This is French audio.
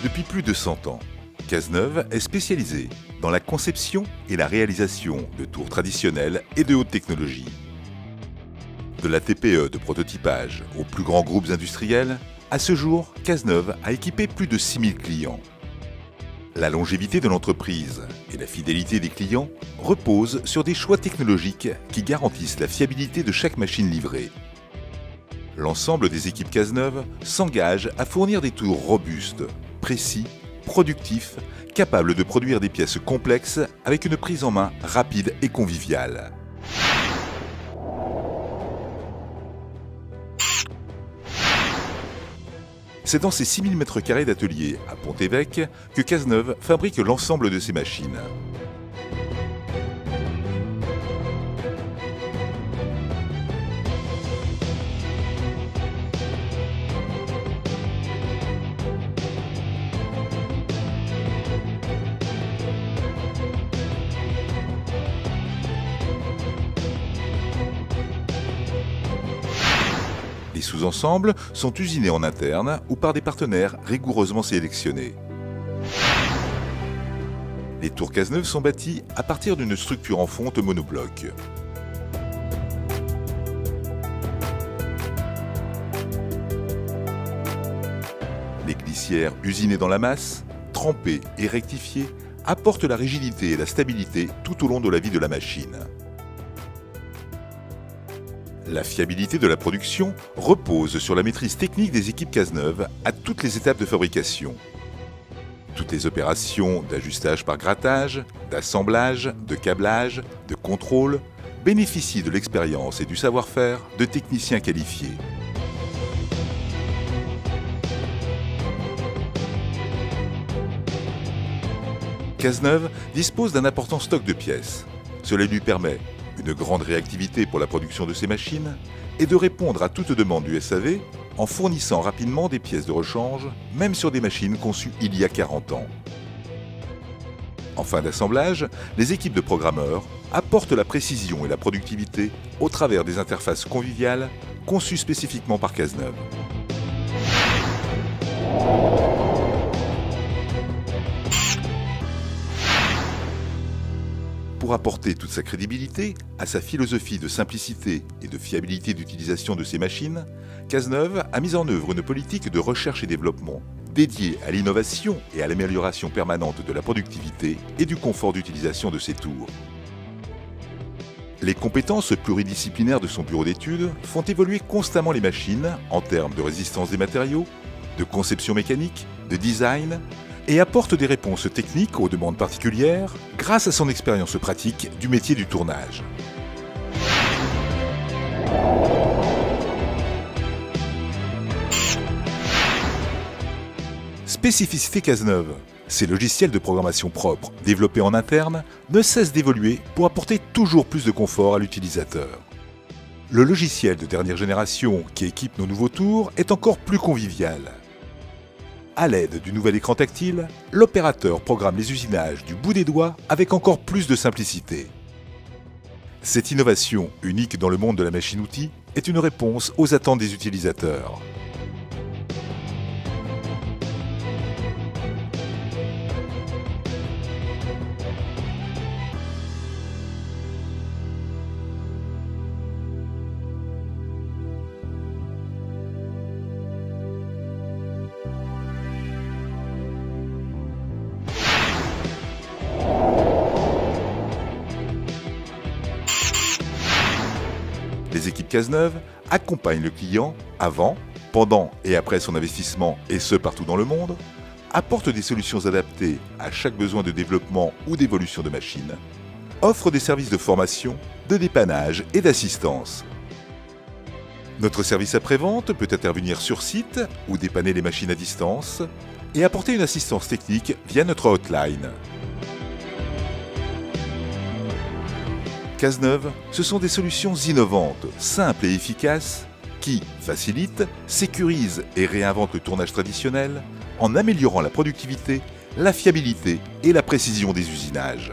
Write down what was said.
Depuis plus de 100 ans, Cazeneuve est spécialisée dans la conception et la réalisation de tours traditionnelles et de haute technologie. De la TPE de prototypage aux plus grands groupes industriels, à ce jour, Cazeneuve a équipé plus de 6000 clients. La longévité de l'entreprise et la fidélité des clients reposent sur des choix technologiques qui garantissent la fiabilité de chaque machine livrée. L'ensemble des équipes Cazeneuve s'engage à fournir des tours robustes, précis, productifs, capables de produire des pièces complexes avec une prise en main rapide et conviviale. C'est dans ces 6000 m² d'atelier à Pont-Évêque que Cazeneuve fabrique l'ensemble de ses machines. Les sous-ensembles sont usinés en interne ou par des partenaires rigoureusement sélectionnés. Les tours Cazeneuve sont bâtis à partir d'une structure en fonte monobloc. Les glissières usinées dans la masse, trempées et rectifiées, apportent la rigidité et la stabilité tout au long de la vie de la machine. La fiabilité de la production repose sur la maîtrise technique des équipes Cazeneuve à toutes les étapes de fabrication. Toutes les opérations d'ajustage par grattage, d'assemblage, de câblage, de contrôle bénéficient de l'expérience et du savoir-faire de techniciens qualifiés. Cazeneuve dispose d'un important stock de pièces. Cela lui permet une grande réactivité pour la production de ses machines et de répondre à toute demande du SAV en fournissant rapidement des pièces de rechange, même sur des machines conçues il y a 40 ans. En fin d'assemblage, les équipes de programmeurs apportent la précision et la productivité au travers des interfaces conviviales conçues spécifiquement par Cazeneuve. Pour apporter toute sa crédibilité à sa philosophie de simplicité et de fiabilité d'utilisation de ses machines, Cazeneuve a mis en œuvre une politique de recherche et développement dédiée à l'innovation et à l'amélioration permanente de la productivité et du confort d'utilisation de ses tours. Les compétences pluridisciplinaires de son bureau d'études font évoluer constamment les machines en termes de résistance des matériaux, de conception mécanique, de design, et apporte des réponses techniques aux demandes particulières grâce à son expérience pratique du métier du tournage. Spécificité Cazeneuve, ces logiciels de programmation propres développés en interne ne cessent d'évoluer pour apporter toujours plus de confort à l'utilisateur. Le logiciel de dernière génération qui équipe nos nouveaux tours est encore plus convivial. À l'aide du nouvel écran tactile, l'opérateur programme les usinages du bout des doigts avec encore plus de simplicité. Cette innovation, unique dans le monde de la machine-outil, est une réponse aux attentes des utilisateurs. Les équipes Cazeneuve accompagnent le client avant, pendant et après son investissement, et ce partout dans le monde, apportent des solutions adaptées à chaque besoin de développement ou d'évolution de machine, offrent des services de formation, de dépannage et d'assistance. Notre service après-vente peut intervenir sur site ou dépanner les machines à distance et apporter une assistance technique via notre hotline. Cazeneuve, ce sont des solutions innovantes, simples et efficaces qui facilitent, sécurisent et réinventent le tournage traditionnel en améliorant la productivité, la fiabilité et la précision des usinages.